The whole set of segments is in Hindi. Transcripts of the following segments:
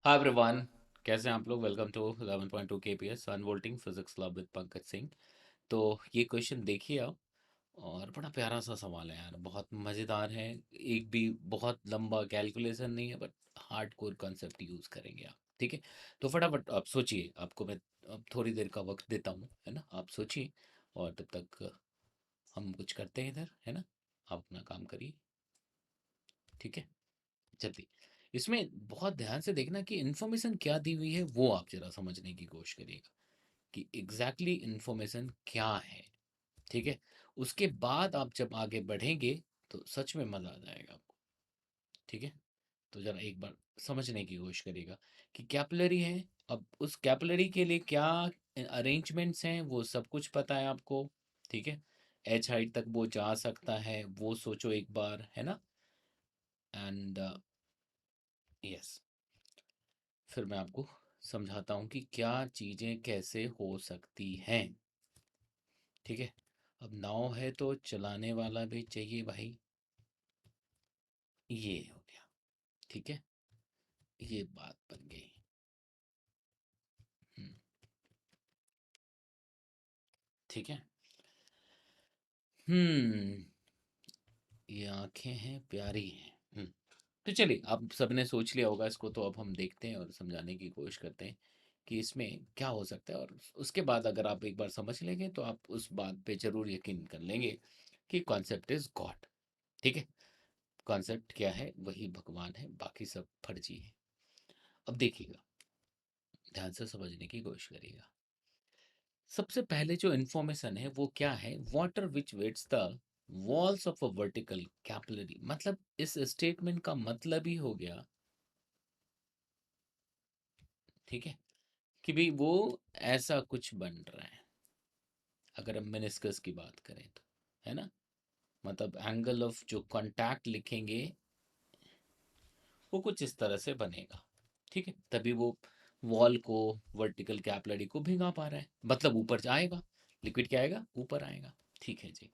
Hi everyone. कैसे हैं आप लोग? Welcome to 11.2 KPS unfolding physics club with Pankaj Singh. तो ये क्वेश्चन देखिए आप। और बड़ा प्यारा सा सवाल है यार, बहुत मज़ेदार है। एक भी बहुत लंबा कैलकुलेशन नहीं है, but hard core concept use करेंगे आप। ठीक है, तो फटाफट आप सोचिए। आपको मैं अब थोड़ी देर का वक्त देता हूँ, है ना? आप सोचिए और तब तक हम कुछ करते हैं इधर, है ना? आप अपना काम करिए। ठीक है, जल्दी। इसमें बहुत ध्यान से देखना कि इन्फॉर्मेशन क्या दी हुई है, वो आप जरा समझने की कोशिश करिएगा कि एग्जैक्टली इन्फॉर्मेशन क्या है। ठीक है, उसके बाद आप जब आगे बढ़ेंगे तो सच में मज़ा आ जाएगा आपको। ठीक है, तो जरा एक बार समझने की कोशिश करिएगा कि कैपिलरी है। अब उस कैपिलरी के लिए क्या अरेंजमेंट्स हैं, वो सब कुछ पता है आपको। ठीक है, एच हाइट तक वो जा सकता है, वो सोचो एक बार, है ना? एंड यस, फिर मैं आपको समझाता हूँ कि क्या चीज़ें कैसे हो सकती हैं। ठीक है, अब नाव है तो चलाने वाला भी चाहिए भाई। ये हो गया। ठीक है, ये बात बन गई। हम्म, ठीक है। हम्म, ये आंखें हैं, प्यारी हैं। तो चलिए, आप सबने सोच लिया होगा इसको, तो अब हम देखते हैं और समझाने की कोशिश करते हैं कि इसमें क्या हो सकता है। और उसके बाद अगर आप एक बार समझ लेंगे तो आप उस बात पे ज़रूर यकीन कर लेंगे कि कॉन्सेप्ट इज़ गॉड। ठीक है, कॉन्सेप्ट क्या है? वही भगवान है, बाकी सब फर्जी है। अब देखिएगा, ध्यान से समझने की कोशिश करिएगा। सबसे पहले जो इन्फॉर्मेशन है वो क्या है? Water which wets the walls of a vertical capillary. मतलब इस स्टेटमेंट का मतलब ही हो गया, ठीक है, कि भाई वो ऐसा कुछ बन रहा है। अगर हम मेनिस्कस की बात करें तो, है ना? मतलब एंगल ऑफ जो कांटेक्ट लिखेंगे वो कुछ इस तरह से बनेगा। ठीक है, तभी वो वॉल को, वर्टिकल कैपिलरी को भिगा पा रहा है, मतलब ऊपर जाएगा। लिक्विड क्या आएगा? ऊपर आएगा। ठीक है जी।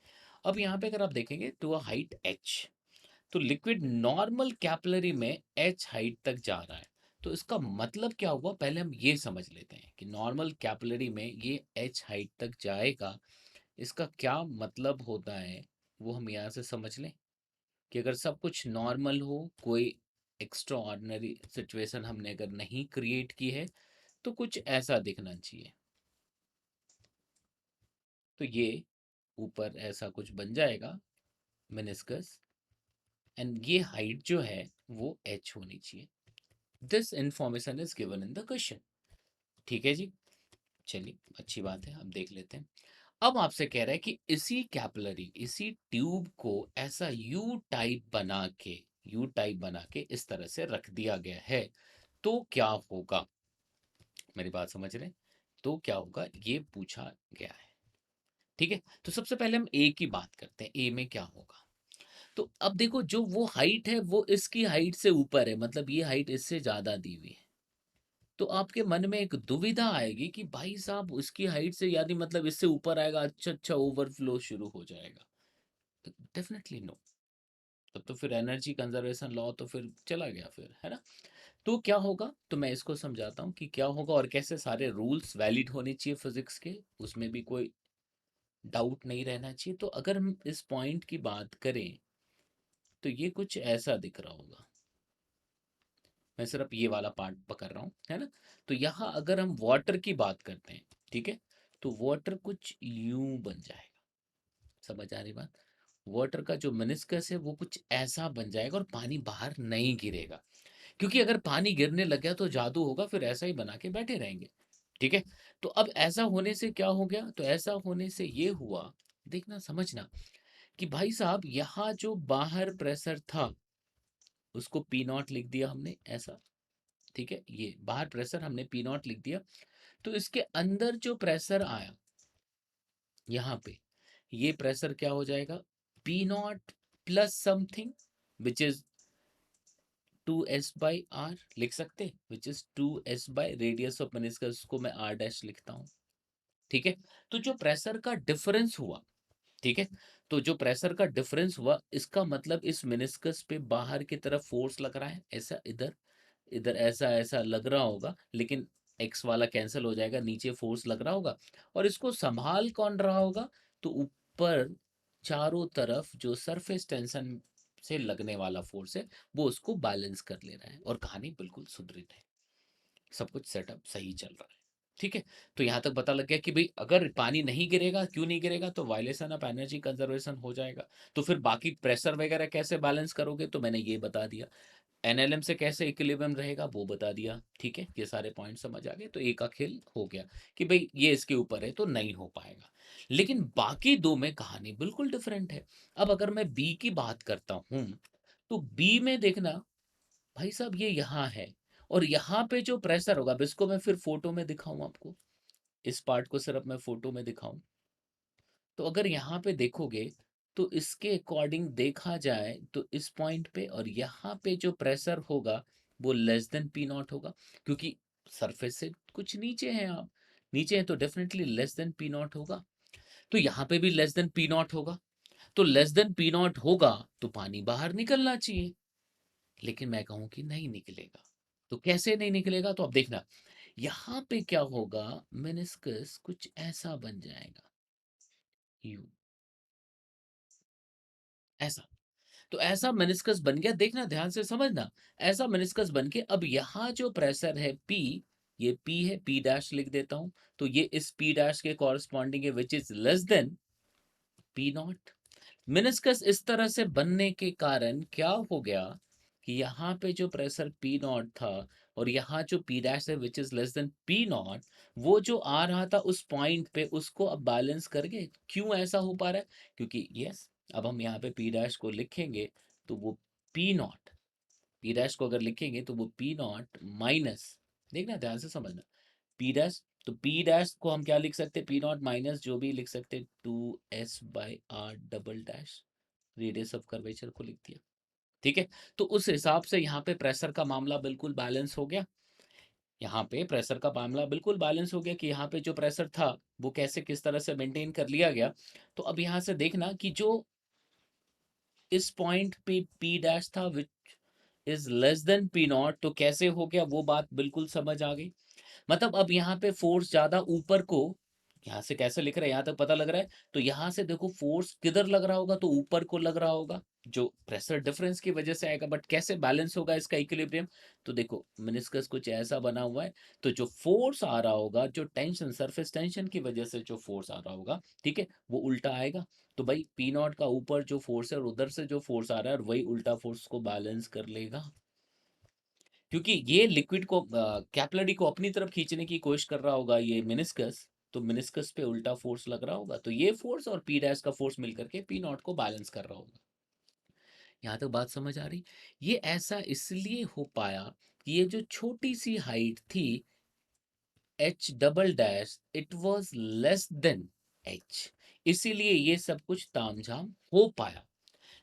अब यहाँ पे अगर आप देखेंगे टू अ हाइट एच, तो लिक्विड नॉर्मल कैपिलरी में एच हाइट तक जा रहा है। तो इसका मतलब क्या हुआ, पहले हम ये समझ लेते हैं कि नॉर्मल कैपिलरी में ये एच हाइट तक जाएगा। इसका क्या मतलब होता है वो हम यहाँ से समझ लें कि अगर सब कुछ नॉर्मल हो, कोई एक्स्ट्रा ऑर्डिनरी सिचुएशन हमने अगर नहीं क्रिएट की है, तो कुछ ऐसा दिखना चाहिए। तो ये ऊपर ऐसा कुछ बन जाएगा, मेनिस्कस। एंड ये हाइट जो है वो एच होनी चाहिए। This information is given in the question. ठीक है जी, चलिए अच्छी बात है, अब देख लेते हैं। अब आपसे कह रहा है कि इसी कैपिलरी, इसी ट्यूब को ऐसा यू टाइप बना के इस तरह से रख दिया गया है, तो क्या होगा? मेरी बात समझ रहे हैं? तो क्या होगा ये पूछा गया है। ठीक है, तो सबसे पहले हम ए की बात करते हैं, ए में क्या होगा। तो अब देखो, जो वो हाइट है वो इसकी हाइट से ऊपर है, मतलब ये हाइट इससे ज्यादा दी हुई है। तो आपके मन में एक दुविधा आएगी कि भाई साहब उसकी हाइट से, यानी मतलब इससे ऊपर आएगा, अच्छा अच्छा ओवरफ्लो शुरू हो जाएगा। Definitely no. तब तो फिर एनर्जी कंजर्वेशन लॉ तो फिर चला गया फिर, है ना? तो क्या होगा, तो मैं इसको समझाता हूँ कि क्या होगा और कैसे सारे रूल्स वैलिड होने चाहिए फिजिक्स के, उसमें भी कोई डाउट नहीं रहना चाहिए। तो अगर हम इस पॉइंट की बात करें तो ये कुछ ऐसा दिख रहा होगा। मैं सिर्फ ये वाला पार्ट पकड़ रहा हूँ, है ना? तो यहाँ अगर हम वाटर की बात करते हैं, ठीक है, तो वाटर कुछ यूं बन जाएगा। समझ आ रही बात? वाटर का जो मेनिस्कस है वो कुछ ऐसा बन जाएगा और पानी बाहर नहीं गिरेगा। क्योंकि अगर पानी गिरने लग गया तो जादू होगा, फिर ऐसा ही बना के बैठे रहेंगे। ठीक है, तो अब ऐसा होने से क्या हो गया? तो ऐसा होने से ये हुआ, देखना समझना, कि भाई साहब यहाँ जो बाहर प्रेशर था उसको पी नॉट लिख दिया हमने ऐसा। ठीक है, ये बाहर प्रेशर हमने पी नॉट लिख दिया। तो इसके अंदर जो प्रेशर आया यहाँ पे, ये प्रेशर क्या हो जाएगा? P not plus something which is 2s/r लिख सकते, which is 2s radius of meniscus को मैं r डैश लिखता हूँ। ठीक है, तो जो प्रेशर का डिफरेंस हुआ, ठीक है, तो जो प्रेशर का डिफरेंस हुआ इसका मतलब इस मेनिस्कस पे बाहर की तरफ फोर्स लग रहा है, ऐसा इधर इधर ऐसा ऐसा लग रहा होगा, लेकिन एक्स वाला कैंसिल हो जाएगा, नीचे फोर्स लग रहा होगा, और इसको संभाल कौन रहा होगा? तो ऊपर चारों तरफ जो सरफेस टेंशन से लगने वाला फोर्स है, वो उसको बैलेंस कर ले रहा है, और कहानी बिल्कुल सुदृढ़ है, सब कुछ सेटअप सही चल रहा है। ठीक है, तो यहाँ तक पता लग गया कि भाई अगर पानी नहीं गिरेगा, क्यों नहीं गिरेगा, तो वायलेशन ऑफ एनर्जी कंजर्वेशन हो जाएगा। तो फिर बाकी प्रेशर वगैरह कैसे बैलेंस करोगे, तो मैंने ये बता दिया। एनएलएम से कैसे इक्विलिब्रियम रहेगा वो बता दिया। ठीक है, ये सारे पॉइंट समझ आ गए, तो एक का खेल हो गया कि भाई ये इसके ऊपर है तो नहीं हो पाएगा। लेकिन बाकी दो में कहानी बिल्कुल डिफरेंट है। अब अगर मैं बी की बात करता हूं, तो बी में देखना भाई साहब, ये यहाँ है, और यहाँ पे जो प्रेशर होगा, अब इसको मैं फिर फोटो में दिखाऊं आपको, इस पार्ट को सिर्फ मैं फोटो में दिखाऊं, तो अगर यहाँ पे देखोगे, तो इसके अकॉर्डिंग देखा जाए तो इस पॉइंट पे और यहाँ पे जो प्रेशर होगा वो लेस देन पी नॉट होगा, क्योंकि सरफेस से कुछ नीचे हैं आप, नीचे हैं, तो definitely less than P not होगा। तो यहाँ पे भी लेस देन पी नॉट होगा, तो लेस देन पी नॉट होगा तो पानी बाहर निकलना चाहिए, लेकिन मैं कहूं कि नहीं निकलेगा। तो कैसे नहीं निकलेगा, तो अब देखना यहाँ पे क्या होगा, मेनिस्कस कुछ ऐसा बन जाएगा, यू, ऐसा। तो ऐसा मेनिस्कस बन गया, देखना ध्यान से समझना, ऐसा मेनिस्कस बन के अब यहाँ जो प्रेशर है पी, ये पी है, पी डैश लिख देता हूं, तो ये इस पी डैश के कॉरस्पॉन्डिंग है, which is less than P not. Meniscus इस तरह से बनने के कारण क्या हो गया कि यहाँ पे जो प्रेशर पी नॉट था, और यहाँ जो पी डैश है which is less than P not, वो जो आ रहा था उस पॉइंट पे, उसको अब बैलेंस करके, क्यों ऐसा हो पा रहा है, क्योंकि यस, अब हम यहाँ पे पी डैश को लिखेंगे तो वो पी नॉट, पी डैश को अगर लिखेंगे तो वो पी नॉट माइनस, देखना ध्यान से समझना, पी डैश, तो पी डैश को हम क्या लिख सकते हैं, पी नॉट माइनस जो भी लिख सकते, 2s/r double dash, radius of curvature को लिख दिया। ठीक है, तो उस हिसाब से यहाँ पे प्रेशर का मामला बिल्कुल बैलेंस हो गया, यहाँ पे प्रेशर का मामला बिल्कुल बैलेंस हो गया कि यहाँ पे जो प्रेशर था वो कैसे किस तरह से मेंटेन कर लिया गया। तो अब यहाँ से देखना कि जो इस पॉइंट पे पी डैश था which is less than P not, तो कैसे हो गया वो बात बिल्कुल समझ आ गई। मतलब अब यहाँ पे फोर्स ज्यादा ऊपर को, यहाँ से कैसे लिख रहे हैं यहाँ तक पता लग रहा है, तो यहाँ से देखो फोर्स किधर लग रहा होगा, तो ऊपर को लग रहा होगा, जो प्रेशर डिफरेंस की वजह से आएगा। बट कैसे बैलेंस होगा इसका इक्विलिब्रियम, तो देखो मेनिस्कस कुछ ऐसा बना हुआ है, तो जो फोर्स आ रहा होगा, जो टेंशन, सरफेस टेंशन की वजह से जो फोर्स आ रहा होगा, ठीक है, वो उल्टा आएगा। तो भाई पी नॉट का ऊपर जो फोर्स है और उधर से जो फोर्स आ रहा है, वही उल्टा फोर्स को बैलेंस कर लेगा, क्योंकि ये लिक्विड को, कैपिलरी को अपनी तरफ खींचने की कोशिश कर रहा होगा ये मेनिस्कस, तो मेनिस्कस पे उल्टा फोर्स लग रहा होगा, तो ये फोर्स और पी डैश का फोर्स मिलकर के पी नॉट को बैलेंस कर रहा होगा। यहाँ तक बात समझ आ रही? ये ऐसा इसलिए हो पाया कि ये जो छोटी सी हाइट थी, H double dash, it was less than H, इसीलिए ये सब कुछ तामझाम हो पाया।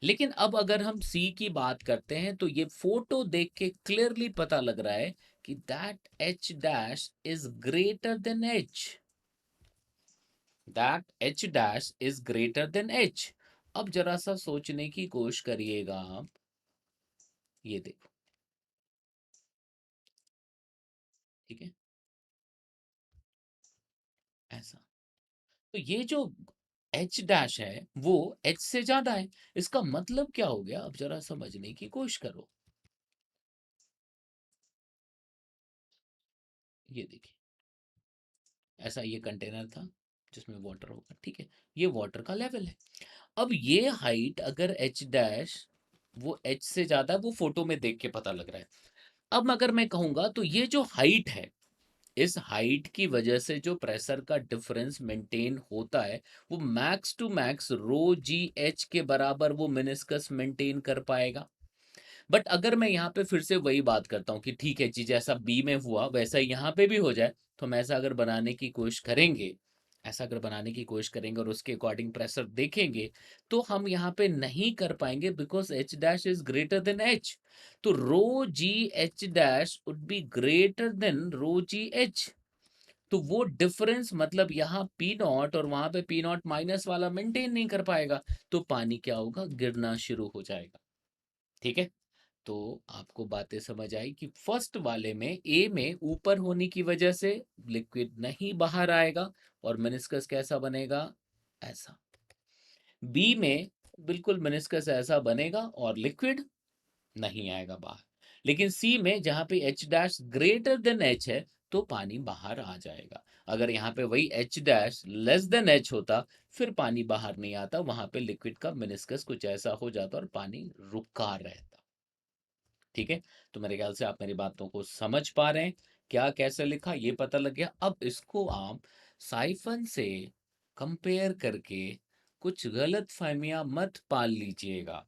लेकिन अब अगर हम सी की बात करते हैं, तो ये फोटो देख के क्लियरली पता लग रहा है कि that H dash is greater than H, that H dash is greater than H. अब जरा सा सोचने की कोशिश करिएगा आप, ये देखो, ठीक है, ऐसा, तो ये जो एच डैश है वो एच से ज्यादा है, इसका मतलब क्या हो गया, अब जरा समझने की कोशिश करो, ये देखिए, ऐसा ये कंटेनर था जिसमें वाटर होगा, ठीक है, ये वाटर का लेवल है। अब ये हाइट अगर एच डैश वो एच से ज्यादा, वो फोटो में देख के पता लग रहा है। अब अगर मैं कहूंगा तो ये जो हाइट है, इस हाइट की वजह से जो प्रेशर का डिफरेंस मेंटेन होता है, वो max to max rho G H के बराबर वो मेनिस्कस मेंटेन कर पाएगा। बट अगर मैं यहाँ पे फिर से वही बात करता हूँ कि ठीक है जी, जैसा बी में हुआ वैसा ही यहाँ पे भी हो जाए, तो हम ऐसा अगर बनाने की कोशिश करेंगे, ऐसा अगर बनाने की कोशिश करेंगे और उसके अकॉर्डिंग प्रेशर देखेंगे, तो हम यहाँ पे नहीं कर पाएंगे, because H dash is greater than H. तो rho G H dash would be greater than rho G H. तो वो डिफरेंस मतलब यहाँ पी नॉट और वहां पे पी नॉट माइनस वाला मेंटेन नहीं कर पाएगा, तो पानी क्या होगा, गिरना शुरू हो जाएगा। ठीक है, तो आपको बातें समझ आई कि फर्स्ट वाले में ए में ऊपर होने की वजह से लिक्विड नहीं बाहर आएगा और मेनिस्कस कैसा बनेगा, ऐसा। बी में बिल्कुल मेनिस्कस ऐसा बनेगा और लिक्विड नहीं आएगा बाहर। लेकिन सी में जहां पे H dash greater than H है तो पानी बाहर आ जाएगा। अगर यहाँ पे वही H dash less than H होता फिर पानी बाहर नहीं आता, वहां पे लिक्विड का मेनिस्कस कुछ ऐसा हो जाता और पानी रुका रहता। ठीक है, तो मेरे ख्याल से आप मेरी बातों को समझ पा रहे हैं, क्या कैसे लिखा ये पता लग गया। अब इसको आप साइफन से कंपेयर करके कुछ गलत फहमियां मत पाल लीजिएगा।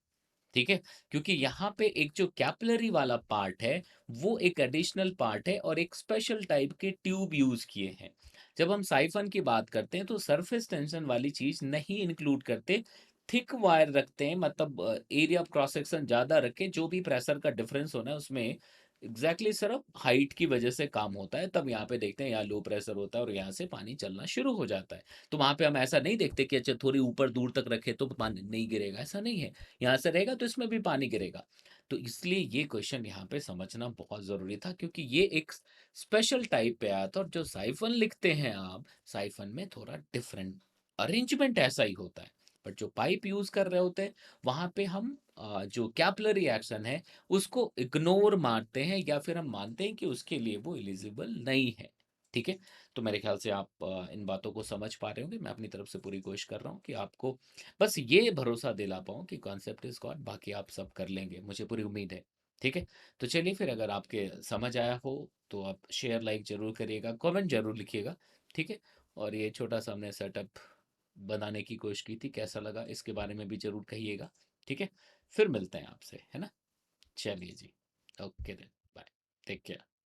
ठीक है, क्योंकि यहाँ पे एक जो कैपिलरी वाला पार्ट है वो एक एडिशनल पार्ट है और एक स्पेशल टाइप के ट्यूब यूज किए हैं। जब हम साइफन की बात करते हैं तो सरफेस टेंशन वाली चीज नहीं इंक्लूड करते, थिक वायर रखते हैं, मतलब एरिया ऑफ क्रॉस सेक्शन ज्यादा रखे, जो भी प्रेशर का डिफरेंस होना है उसमें एग्जैक्टली सिर्फ हाइट की वजह से काम होता है। तब यहाँ पे देखते हैं यहाँ लो प्रेशर होता है और यहाँ से पानी चलना शुरू हो जाता है। तो वहां पे हम ऐसा नहीं देखते कि अच्छा थोड़ी ऊपर दूर तक रखे तो पानी नहीं गिरेगा, ऐसा नहीं है। यहाँ से रहेगा तो इसमें भी पानी गिरेगा। तो इसलिए ये क्वेश्चन यहाँ पे समझना बहुत ज़रूरी था, क्योंकि ये एक स्पेशल टाइप पे आया था। और जो साइफन लिखते हैं आप, साइफन में थोड़ा डिफरेंट अरेंजमेंट ऐसा ही होता है। बट जो पाइप यूज कर रहे होते हैं वहां पे हम जो कैपिलरी एक्शन है उसको इग्नोर मारते हैं, या फिर हम मानते हैं कि उसके लिए वो एलिजिबल नहीं है। ठीक है, तो मेरे ख्याल से आप इन बातों को समझ पा रहे होंगे। मैं अपनी तरफ से पूरी कोशिश कर रहा हूँ कि आपको बस ये भरोसा दिला पाऊँ कि कॉन्सेप्ट इज गॉड, बाकी आप सब कर लेंगे, मुझे पूरी उम्मीद है। ठीक है, तो चलिए फिर, अगर आपके समझ आया हो तो आप शेयर लाइक जरूर करिएगा, कमेंट जरूर लिखिएगा। ठीक है, और ये छोटा सा हमने सेटअप बनाने की कोशिश की थी, कैसा लगा इसके बारे में भी जरूर कहिएगा। ठीक है, फिर मिलते हैं आपसे, है ना। चलिए जी, okay then, bye, take care.